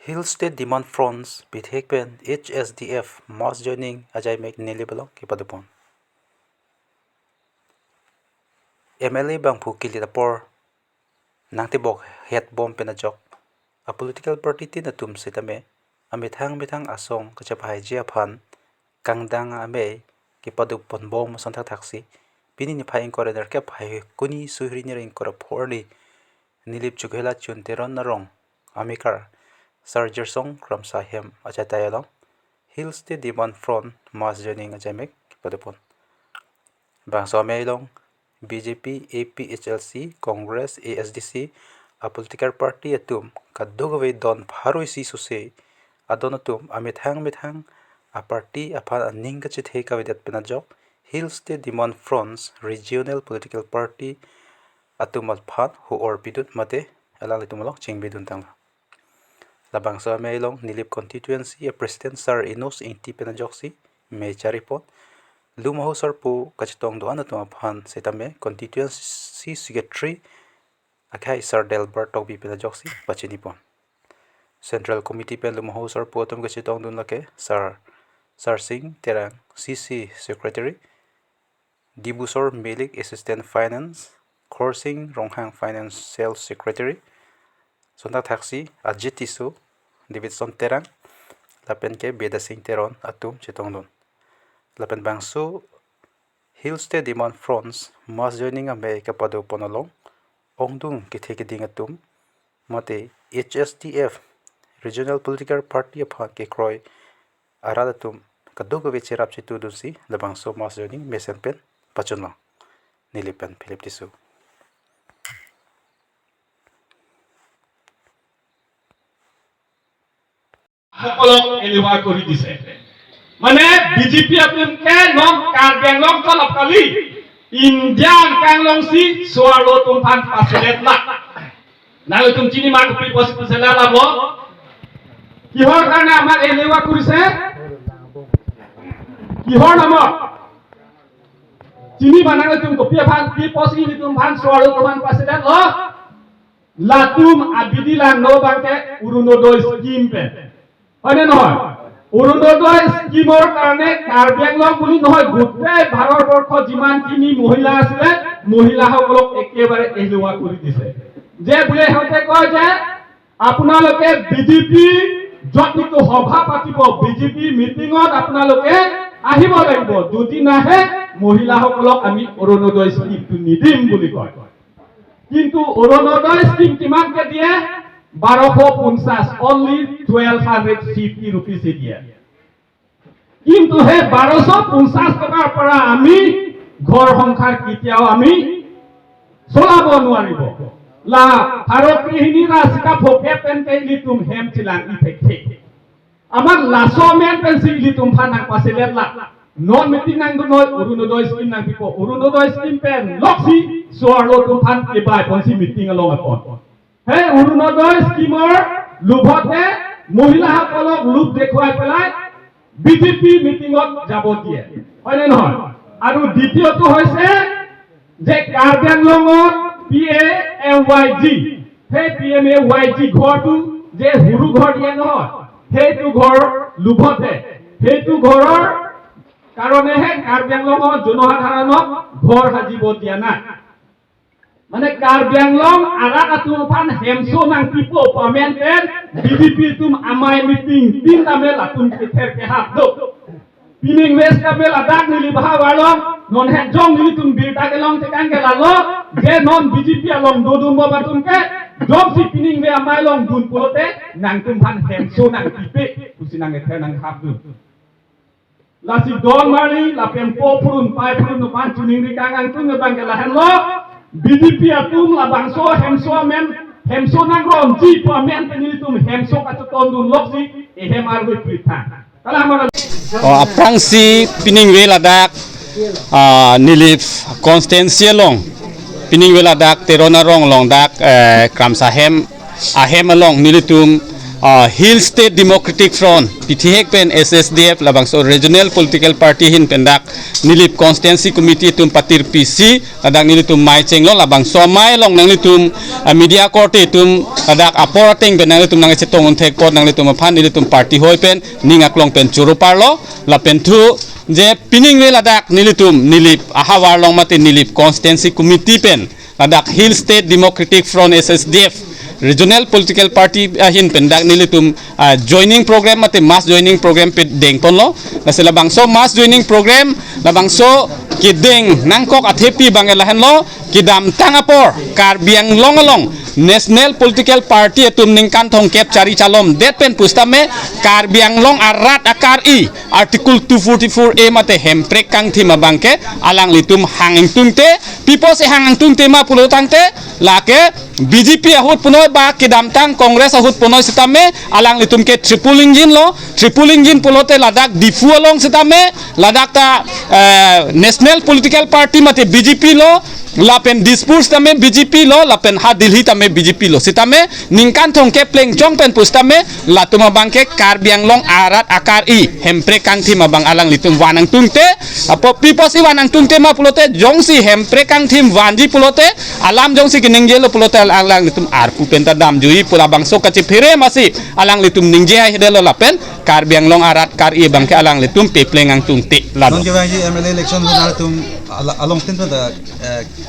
Hill State Demand Fronts Bithekpen HSDF mass joining ajay mek nilibalo kipadupon. MLA bangphu kilitapor nangtibok het bom penajok a political party tin atum sitame amithang asong kachapai jiaphan kangdang ame kipadupon bom santhak thaksi pini ni phaing korener ke phai kuni suhri ni ring kora phorni nilip chughela chunteron narong amikar Sarger Song from Sahem Achatayalong Hill State Demand Front mass joining ajamek padupon. Bangso Mailong BJP APHLC Congress ASDC a political party atum kadugaway don pharoi si suse adonatum amithang a party apan aning kachithe kawidat penajok Hill State Demand Fronts regional political party atumal phat hu or bidut mate alalitumolok chingbidun tang Labang sa Mailong Nilip constituency a President Sir Inos Inti Penajoksi May Charipon Lumaho Sarpo Kachitong doan at maphan setame constituency secretary Akay Sir Delbert Toby Penajoksi Pachinipon Central Committee Pen Lumaho Sarpo Atom Kachitong dun lake Sir Singh Terang CC Secretary Dibusor Melik Assistant Finance Korsing Ronghang Finance Sales Secretary Sonda Taxi Ajitisu Davidson Terang Lapen ke Beda Singh Teron Atum Chitongdun Lapen Bangsu Hill State Demand Fronts mass joining ame kapado ponolong Ongdung Kithekeding Atum Mate HSDF Regional Political Party upon ke Kroy Aradatum Kadugo Vichirap Chitudusi Labangso mass joining Mesenpen Pachunlang Nilipen Philip Tisu সকলক এলেৱা কৰি দিছে মানে BJP আপনকে নম কাৰবেংলং কলপকালি Indian কাংলংসি swallow তুমফান পাছলেট লা নাও তুম চিনি মাক পি পছলা লাব কিহৰ কাৰণে আমাক এলেৱা কৰিছে কিহৰ নাম চিনি বানালে তুম কপি ফান পি পছি তুমফান সোয়ালো তুমফান পাছলেট ল লাতুম আবিদিলা নো বাকে উৰুনোদয় স্কিম পে হয়নে নহয় অৰুণোদয় স্কিমৰ কাৰণে কাৰ্বিআংলং বুলি নহয় গোটেই ভাৰতবৰ্ষ যিমানখিনি মহিলা আছে মহিলাসকলক একেবাৰে এলেৱা কৰি দিছে যে বুলে হতে কয় যে আপোনালোকে বিজেপি যতনিকো সভা পাতিব বিজেপি মিটিঙত আপোনালোকে আহিব লাগিব যদি নাহে মহিলাসকলক আমি অৰুণোদয় স্কিমটো নিদিম বুলি কয় কিন্তু অৰুণোদয় স্কিম কিমানকে দিয়ে 1250 only 1250 rupees দিয়ে কিন্তু হে 1250 টকাৰ পৰা আমি ঘৰ সংসাৰ কিতিয়াও আমি চলাব নোৱাৰিব লা ভাৰতগৃহিণী ৰাস্তা ফকে পেনকে লিতুম হেম চিলাং ইফেক্টে আমাৰ লাছমেন পেনসি লিতুম ফানাক পাছিলে লা নন মিটিং নাং নয় অৰুণোদয় স্কিম নাং পিপো অৰুণোদয় স্কিম পেন লক্সি সোয়ালো তুম ফান কেবাই পনসি মিটিং অলং আপন হে অৰুণোদয় স্কিমৰ লোভতে মহিলাসকলক লোভ দেখুৱাই পেলাই বিজেপি মিটিঙত যাব দিয়ে হয়নে নহয় আৰু দ্বিতীয়টো হৈছে যে কাৰ্বিআংলঙত PMAYG হে PMAYG ঘৰটো যে হুৰু ঘৰ দিয়ে নহয় সেইটো ঘৰ লোভতে সেইটো ঘৰৰ কাৰণেহে কাৰ্বিআংলঙত জনসাধাৰণক ঘৰ সাজিব দিয়া নাই মানে কাৰ্বিআংলং আৰাকা তুমফান হেমসো নাং পিপো পামেন্টেন বিজেপি তুম আমাই মিটিং তিন তামেল তুম কেথের কে হাত দো পিনিং ওয়েস্ট তামেল আদাক নিলি ভাওয়ালং নন হে জং নিলি তুম বিটা কে লং তেকাং কে লালো যে নন বিজেপি আলং দোদুম বাবা তুমকে জং সি পিনিং বে আমাই লং দুন পুলোতে নাং তুমফান হেমসো নাং পিপে কুসি নাং এথে নাং হাত দো লাসি দল মারি লাপেন পো ফুরুন পাই ফুরুন পান চুনিং ri kangang tung bang ke lahen lo BJP atum labangso hemso nangrom ji pamen penilitum hemso katuton dun loksi ehem arwe prita kala amara aprang si piningwe ladak nilip constancy long piningwe ladak terona rong long dak kramsa ahem along nilitum Hill State Democratic Front PTHEC pen SSDF labangso regional political party hin pendak nilip constituency committee tum patir PC ladak nilitum mai chenglong labangso mai long nang nilitum media court tum ladak apor teng pen nang litum nang chetong untek pot nang litum phan litum party hoi pen ningak long pen churu parlo la pen thu je pining we ladak nilitum nilip ahawar long mate nilip constituency committee pen ladak Hill State Democratic Front SSDF regional political party hin pendak nilitum joining program mate mass joining program pe deng ponlo na sila bangso mass joining program la bangso kideng nangkok athepi bangelahan lo kidam tangapor karbiang longalong national political party etum ningkan thong kep cari calom det pen pustame karbiang long arat akar I article 244A mate hemprek kang thima bangke alang litum hanging tungte people se hangang tungte ma pulo tangte lake BJP ahut punoy ba kidam tang Congress ahut punoy sitame alang litum ke triple engine pulote ladak difu along sitame ladak ta national political party mate BJP lo lapen dispurs tame BJP lo lapen ha Delhi tame BJP lo sitame ningkan thong ke pleng chong pen pustame latuma bangke karbiang long arat akar I hempre kang thima bang alang litum wanang tungte apo people si wanang tungte ma pulote jongsi hempre kang thim wanji pulote alam jongsi kiningje lo pulote alang litum arpu penta dam jui pula bangso kachi phere masi alang litum ningje ha hedelo lapen karbiang long arat kar I bangke alang litum pe plengang tungte lado non kebangi MLA election na tum along tinto da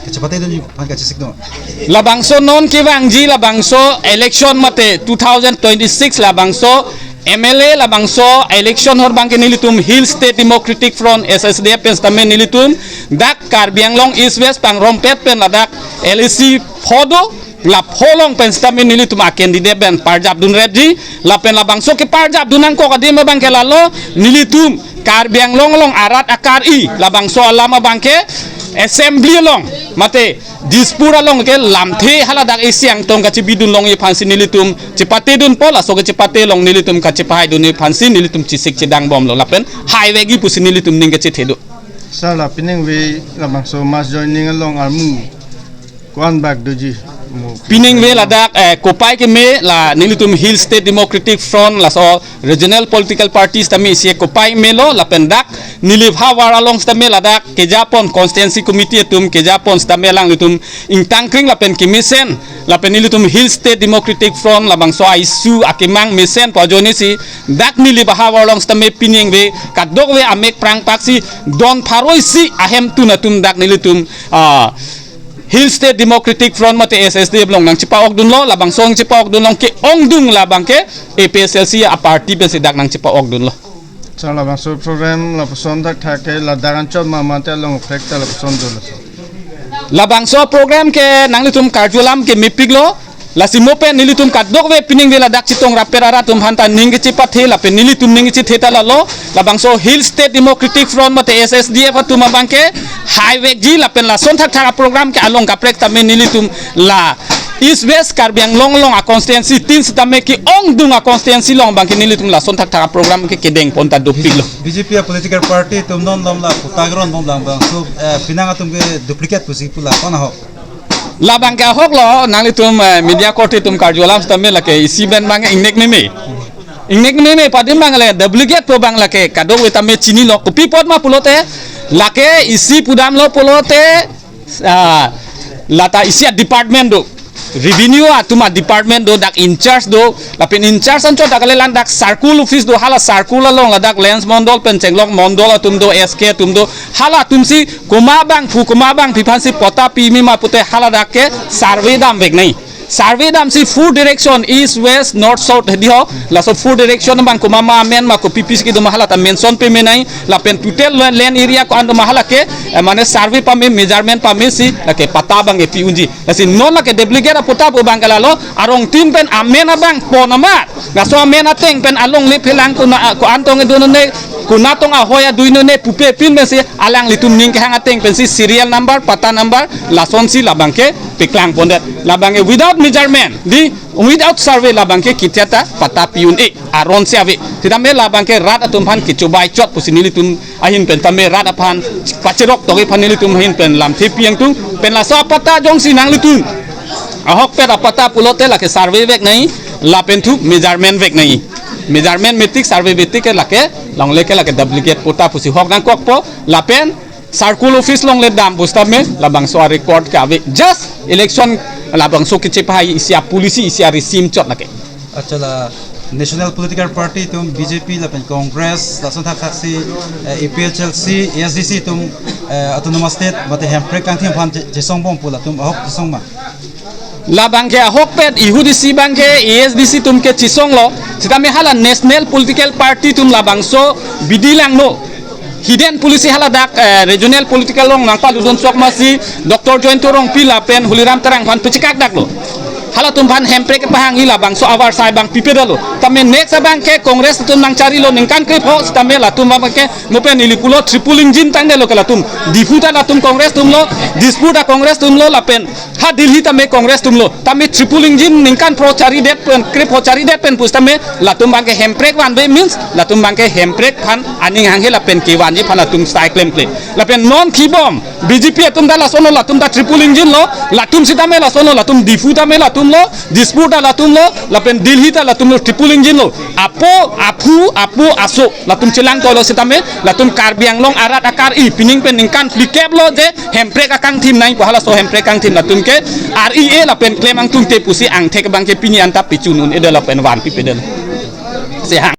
kecepatan itu pangkat cisik no labangso non kibangji labangso election mate 2026 labangso MLA labangso election hor bangke nilitum Hill State Democratic Front SSDF penstame nilitum dak karbiang long east west pang rompet pen ladak LEC phodo la pholong penstame nilitum a candidate ben parjab dun redji la pen labangso ke parjab dunang ko kadima bangke lalo nilitum karbiang long arat akar I labangso alama bangke assembly long mate dispura long ke lamthe haladak isiang tong kachi bidun long ye phansi nilitum chipate dun pola so ke chipate long nilitum kachi pai dun ye phansi nilitum chisik chidang bom lo lapen highway gi pusi nilitum ning kachi thedu sala pining we lamang so mass joining along armu kwan back doji pining we ladak kopai ke me la nilitum Hill State Democratic Front la so regional political parties tami sie kopai melo la pendak nilip hawara long stame ladak ke Japon constituency committee tum ke Japon stame lang litum ingtangkring la pen kimisen la pen nilitum Hill State Democratic Front la bangso isu akimang misen pojoni si dak nilip hawara long stame pining we kadok we amek prang paksi don pharoi si ahem tunatum dak nilitum Hill State Democratic Front mate SSDF long nang chipa ok dun lo labang song chipa ok dun long ke ong dung labang ke APSLC a party ben sidak nang chipa ok dun lo sala bang so program la person dak thake la daran chot mamate along factor la person do labang so program ke nang litum karjulam ke mipig lo la simope nilitum kadok we pining we ladak chitong raperara tum hanta ningi chipa thela pe nilitum ningi chitheta la lo labang so Hill State Democratic Front mate SSDF atuma bangke highway ji la pen la son thak thak program ke along kaprek tame nilitum la East West karbiang long a constituency tin stame ki ong dung a constituency long bangke nilitum la son thak thak program ke kedeng ponta dopig lo BJP political party tum non dom la putagron dom lang bang so pinang atum ke duplicate pusi pula kona ho labang ka hok lo nang litum media court tum karjolam stame la ke isi ben bang ingnek me padim bang le duplicate pro bang la ke kadok we tame chini lo kopi pot ma pulote lake isi pudam lo pulote lata isi department do revenue atuma department do dak in charge do lapin in charge ancho takale lan dak circle office do hala circle long ladak lens mondol pencenglok mondol atum do SK tum do hala tumsi kumabang piphansi pota pimi ma pute hala dak ke survey dam bek nai survey dam si four direction east west north south dio la so four direction bang ko mama men ma ko pipis ki do mahala ta mention pe menai la pen total land area ko ando mahala ke mane survey pa me measurement pa me si la ke pata bang e piunji la si non la ke duplicate pota po bang kala lo arong tin pen amena bang ponama la so amena teng pen along le phelang ko antong e donone kunatong ahoya duino ne pupe pin me si alang litum ning ke hanga teng pen si serial number pata number la son si la bangke piklang pondet la bangke without measurement di without survey la bangke kitiata pata piun aron siawe tidame la bangke rat atum phan kichubai chot pusinili tum ahin pen tame rat aphan pachirok togi phanili tum hin pen lam thipiang tum pen la sa pata jong sinang litum ahok pe pata pulote la ke survey vek nai la pen thu measurement vek nai measurement metric survey metric la ke long leke la ke duplicate pota pusi hok nang kok po la pen circle office long le dam busta me labang so record ka ave just election labang so kiche pai isia polisi isia resim chot lake Achala National Political Party tum BJP la pen Congress la son taksi APHLC ASDC tum autonomous state mate hempre kang thim phan jesong bom pula tum ahok jesong ma labang ke hokpet ihudisi bangke ASDC tum ke chisong lo sitame hala National Political Party tum labang so bidilang no hidden polisi hala dak regional political long nang paludon sok masi Dr. Jointo rong pila pen huliram terang phan pecikak dak lo hala tum phan hempre ke pahang ila bang so awar sai bang pipedalo tame next bang ke Congress tum nang cari lo ningkan ke pho tame la tum bang ke mopen ilikulo triple engine tang de lo kala tum difuta la tum Congress tum lo disputa Congress tum lo la pen ha Delhi tame Congress tum lo tame triple engine ningkan pro cari det pen kre pro cari det pen pus tame la tum bang ke hempre wan be means la tum bang ke hempre phan aning hang he la pen ke wan je phan la tum style claim play la pen non kibom BJP tum da la sono la tum da triple engine lo la tum sitame la sono la tum difuta me la tum lo disputa la tum lo la pen Delhi ta la tum lo triple engine lo apo aso la tum celang to lo sitame la tum karbiang long arat akar i pining pen ningkan flikep lo je hempre akang tim nai pahala so hempre kang tim la tum ke REA la pen claim ang tum te pusi ang tek bang ke pini antap picunun ede la pen wan pipedel se hang